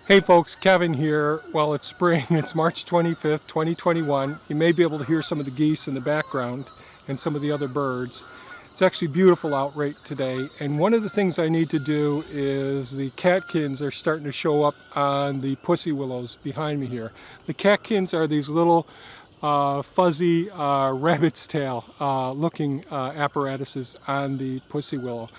Hey folks, Kevin here. Well, it's spring. It's March 25th, 2021. You may be able to hear some of the geese in the background and some of the other birds. It's actually beautiful out right today. And one of the things I need to do is the catkins are starting to show up on the pussy willows behind me here. The catkins are these little fuzzy rabbit's tail looking apparatuses on the pussy willow.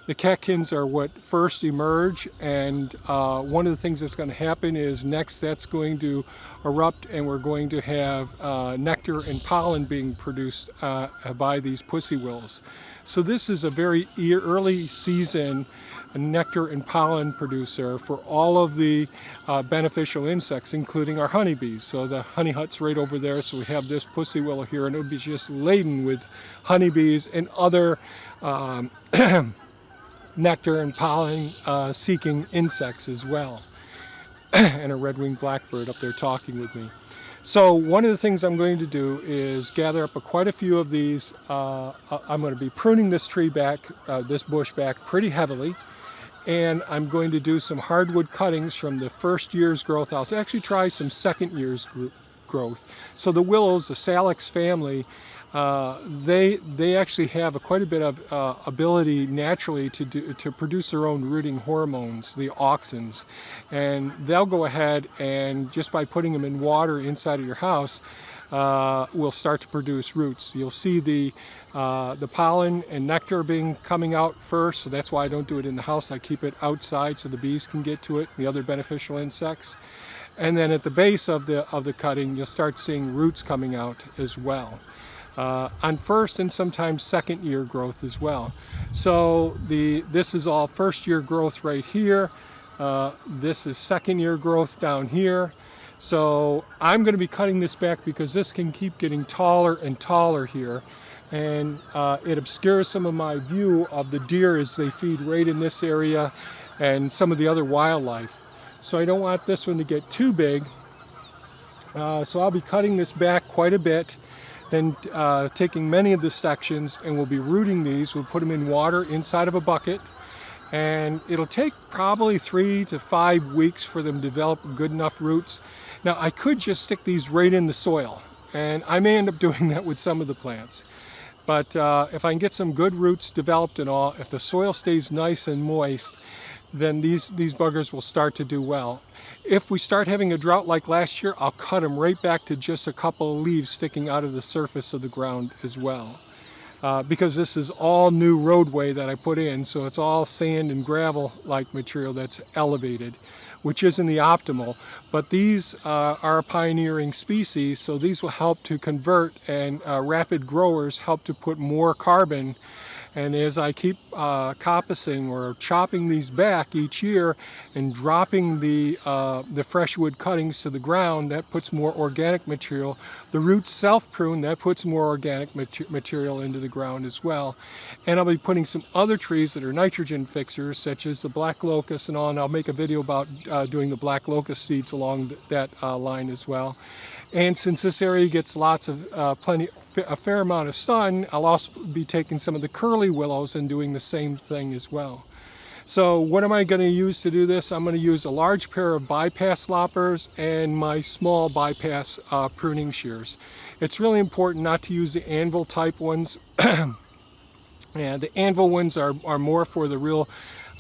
The catkins are what first emerge, and one of the things that's going to happen is next that's going to erupt, and we're going to have nectar and pollen being produced by these pussy willows. So this is a very early season nectar and pollen producer for all of the beneficial insects, including our honeybees. So the honey hut's right over there, so we have this pussy willow here, and it would be just laden with honeybees and other nectar and pollen seeking insects as well. And a red-winged blackbird up there talking with me. So one of the things I'm going to do is gather up quite a few of these. I'm going to be pruning this tree back, this bush back pretty heavily, and I'm going to do some hardwood cuttings from the first year's growth. I'll actually try some second year's growth. So the willows, the Salix family, they actually have quite a bit of ability naturally to produce their own rooting hormones, the auxins, and they'll go ahead and just by putting them in water inside of your house will start to produce roots. You'll see the pollen and nectar coming out first, so that's why I don't do it in the house. I keep it outside so the bees can get to it, the other beneficial insects. And then at the base of the cutting, you'll start seeing roots coming out as well. On first and sometimes second year growth as well. So this is all first year growth right here. This is second year growth down here. So I'm going to be cutting this back because this can keep getting taller and taller here, and it obscures some of my view of the deer as they feed right in this area and some of the other wildlife. So I don't want this one to get too big. So I'll be cutting this back quite a bit. Then taking many of the sections, and we'll be rooting these. We'll put them in water inside of a bucket, and it'll take probably 3 to 5 weeks for them to develop good enough roots. Now I could just stick these right in the soil, and I may end up doing that with some of the plants. But if I can get some good roots developed and all, if the soil stays nice and moist, then these buggers will start to do well. If we start having a drought like last year, I'll cut them right back to just a couple of leaves sticking out of the surface of the ground as well. Because this is all new roadway that I put in, so it's all sand and gravel like material that's elevated, which isn't the optimal. But these are a pioneering species, so these will help to convert, and rapid growers help to put more carbon. And as I keep coppicing or chopping these back each year and dropping the fresh wood cuttings to the ground, that puts more organic material. The roots self-prune, that puts more organic material into the ground as well. And I'll be putting some other trees that are nitrogen fixers, such as the black locust and all, and I'll make a video about doing the black locust seeds along that line as well. And since this area gets lots of a fair amount of sun, I'll also be taking some of the curly willows and doing the same thing as well. So what am I going to use to do this? I'm going to use a large pair of bypass loppers and my small bypass pruning shears. It's really important not to use the anvil type ones. And the anvil ones are more for the real,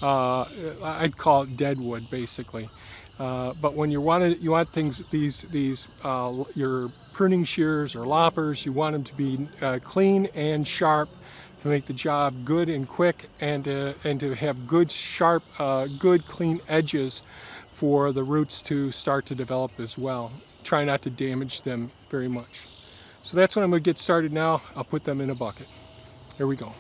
I'd call it dead wood basically. But when you want things, your pruning shears or loppers, you want them to be clean and sharp to make the job good and quick, and to have good, sharp, good, clean edges for the roots to start to develop as well. Try not to damage them very much. So that's what I'm going to get started now. I'll put them in a bucket. Here we go.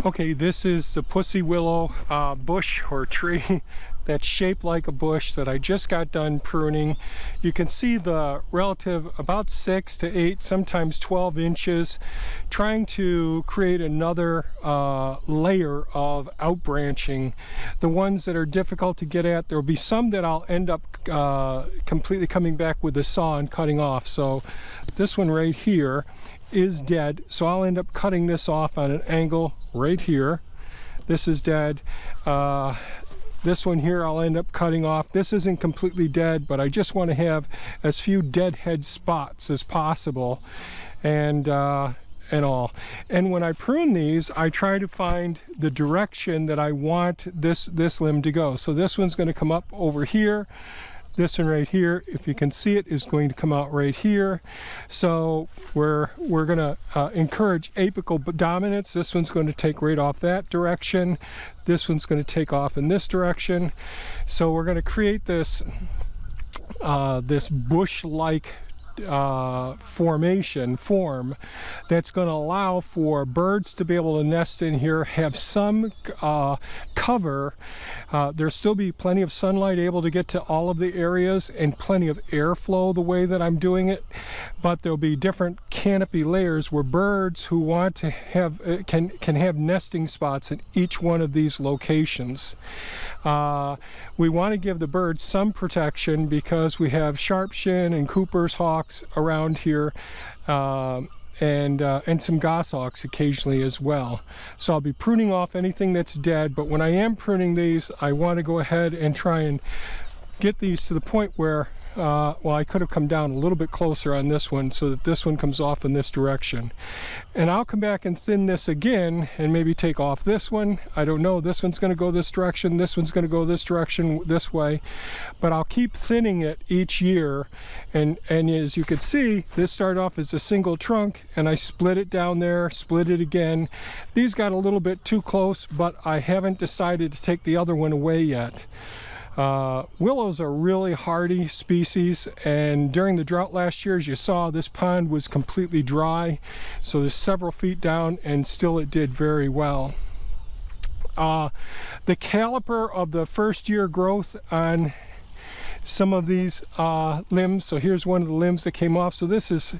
Okay, this is the pussy willow bush or tree that's shaped like a bush that I just got done pruning. You can see the relative about 6 to 8, sometimes 12 inches, trying to create another layer of outbranching. The ones that are difficult to get at, there will be some that I'll end up completely coming back with the saw and cutting off. So this one right here is dead, so I'll end up cutting this off on an angle right here. This is dead. This one here I'll end up cutting off. This isn't completely dead, but I just want to have as few deadhead spots as possible, and all. And when I prune these, I try to find the direction that I want this limb to go. So this one's going to come up over here. This one right here, if you can see it, is going to come out right here. So we're going to encourage apical dominance. This one's going to take right off that direction. This one's going to take off in this direction. So we're going to create this this bush-like form that's going to allow for birds to be able to nest in here, have some cover. There'll still be plenty of sunlight able to get to all of the areas and plenty of airflow the way that I'm doing it, but there'll be different canopy layers where birds who want to have can have nesting spots in each one of these locations. We want to give the birds some protection because we have sharpshin and Cooper's hawks around here, and some goshawks occasionally as well. So I'll be pruning off anything that's dead, but when I am pruning these, I want to go ahead and try and get these to the point where well, I could have come down a little bit closer on this one so that this one comes off in this direction. And I'll come back and thin this again and maybe take off this one. I don't know, this one's going to go this direction, this one's going to go this direction, this way. But I'll keep thinning it each year. And as you can see, this started off as a single trunk, and I split it down there, split it again. These got a little bit too close, but I haven't decided to take the other one away yet. Willows are really hardy species, and during the drought last year, as you saw, this pond was completely dry, so there's several feet down, and still it did very well. The caliper of the first year growth on some of these limbs, so here's one of the limbs that came off. So this is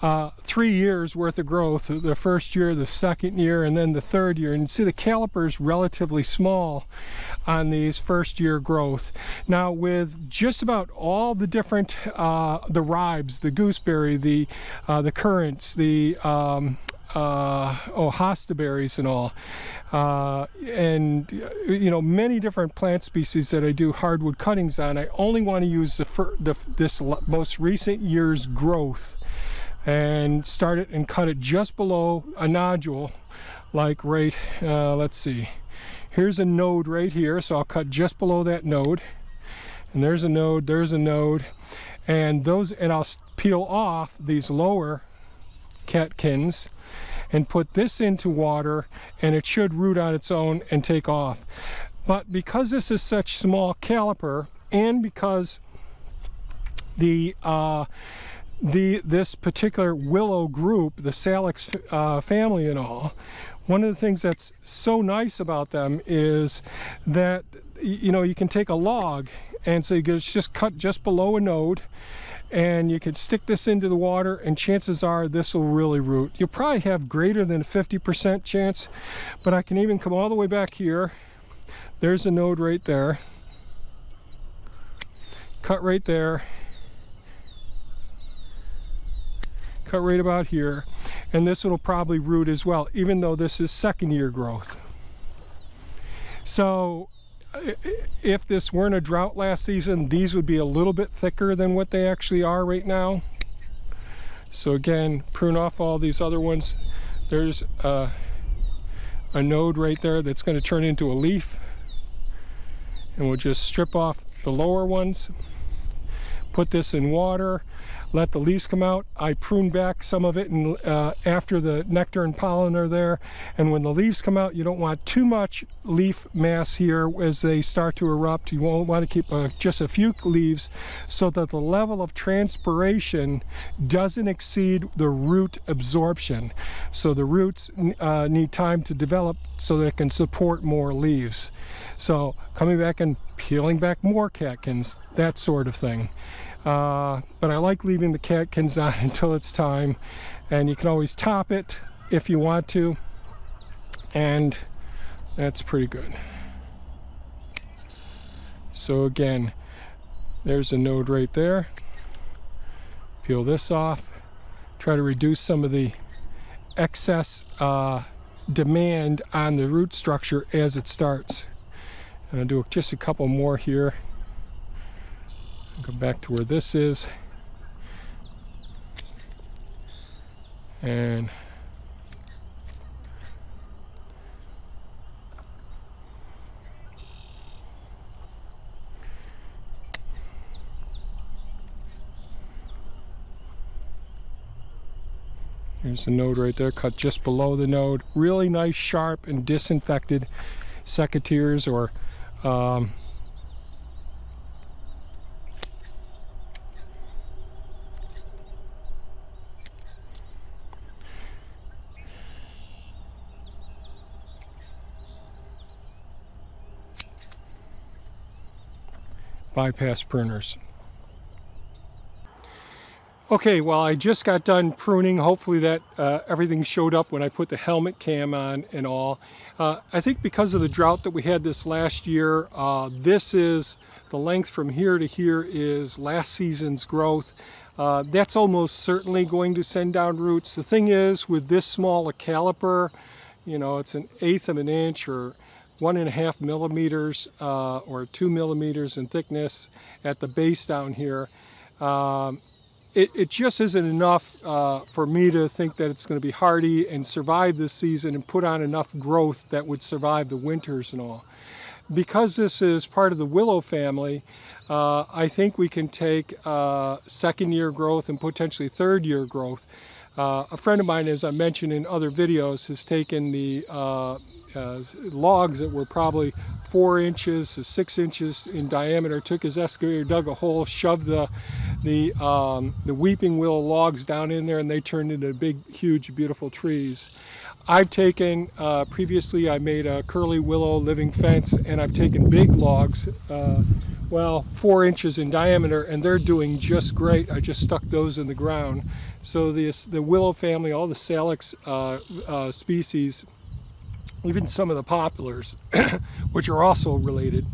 3 years worth of growth, the first year, the second year, and then the third year. And you see the caliper is relatively small on these first year growth. Now with just about all the different the ribes, the gooseberry, the currants, the hostaberries and all, and you know, many different plant species that I do hardwood cuttings on, I only want to use this most recent year's growth and start it and cut it just below a nodule, like right, let's see, here's a node right here, so I'll cut just below that node, and there's a node, and I'll peel off these lower catkins and put this into water, and it should root on its own and take off. But because this is such small caliper, and because this particular willow group, the Salix family and all, one of the things that's so nice about them is that, you know, you can take a log, and so you just cut just below a node, and you could stick this into the water, and chances are this will really root. You'll probably have greater than a 50% chance, but I can even come all the way back here. There's a node right there. Cut right there. Cut right about here. And this will probably root as well, even though this is second year growth. So if this weren't a drought last season, these would be a little bit thicker than what they actually are right now. So again, prune off all these other ones. There's a node right there that's going to turn into a leaf, and we'll just strip off the lower ones, put this in water, let the leaves come out. I prune back some of it and after the nectar and pollen are there. And when the leaves come out, you don't want too much leaf mass here as they start to erupt. You won't want to keep just a few leaves so that the level of transpiration doesn't exceed the root absorption. So the roots need time to develop so that it can support more leaves. So coming back and peeling back more catkins, that sort of thing. But I like leaving the catkins on until it's time, and you can always top it if you want to, and that's pretty good. So again, there's a node right there. Peel this off, try to reduce some of the excess demand on the root structure as it starts. And I'll do just a couple more here. Go back to where this is. And there's a node right there, cut just below the node. Really nice, sharp, and disinfected secateurs or bypass pruners. Okay, well, I just got done pruning. Hopefully that everything showed up when I put the helmet cam on and all. I think because of the drought that we had this last year, this is the length from here to here is last season's growth. That's almost certainly going to send down roots. The thing is, with this small a caliper, you know, it's 1/8 of an inch or 1.5 millimeters or 2 millimeters in thickness at the base down here. It just isn't enough for me to think that it's going to be hardy and survive this season and put on enough growth that would survive the winters and all. Because this is part of the willow family, I think we can take second-year growth and potentially third-year growth. A friend of mine, as I mentioned in other videos, has taken the logs that were probably 4 inches to 6 inches in diameter, took his excavator, dug a hole, shoved the weeping willow logs down in there, and they turned into big, huge, beautiful trees. I've taken, previously I made a curly willow living fence, and I've taken big logs, well, 4 inches in diameter, and they're doing just great. I just stuck those in the ground. So the willow family, all the salix species, even some of the poplars, which are also related.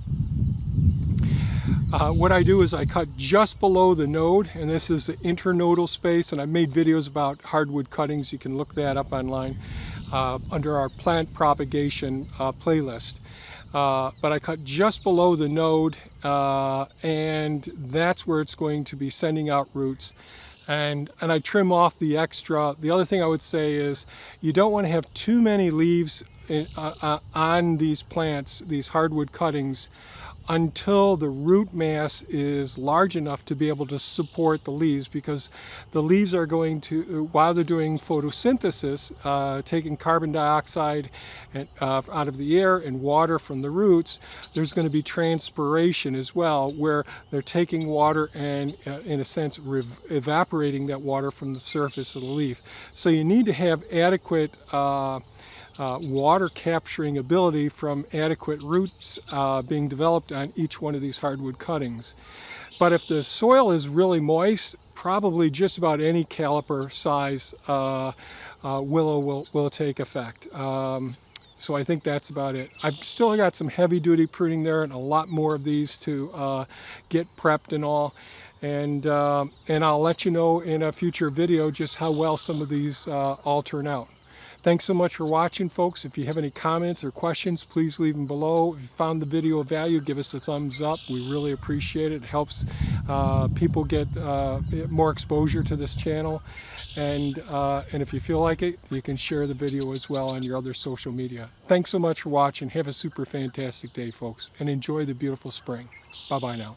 What I do is I cut just below the node, and this is the internodal space, and I've made videos about hardwood cuttings. You can look that up online under our plant propagation playlist. But I cut just below the node, and that's where it's going to be sending out roots. And I trim off the extra. The other thing I would say is you don't want to have too many leaves on these plants, these hardwood cuttings, until the root mass is large enough to be able to support the leaves, because the leaves are going to, while they're doing photosynthesis, taking carbon dioxide out of the air and water from the roots, there's going to be transpiration as well, where they're taking water and in a sense evaporating that water from the surface of the leaf. So you need to have adequate water capturing ability from adequate roots being developed on each one of these hardwood cuttings. But if the soil is really moist, probably just about any caliper size willow will take effect. So I think that's about it. I've still got some heavy duty pruning there and a lot more of these to get prepped and all. And I'll let you know in a future video just how well some of these all turn out. Thanks so much for watching, folks. If you have any comments or questions, please leave them below. If you found the video of value, give us a thumbs up. We really appreciate it. It helps people get more exposure to this channel. And if you feel like it, you can share the video as well on your other social media. Thanks so much for watching. Have a super fantastic day, folks, and enjoy the beautiful spring. Bye-bye now.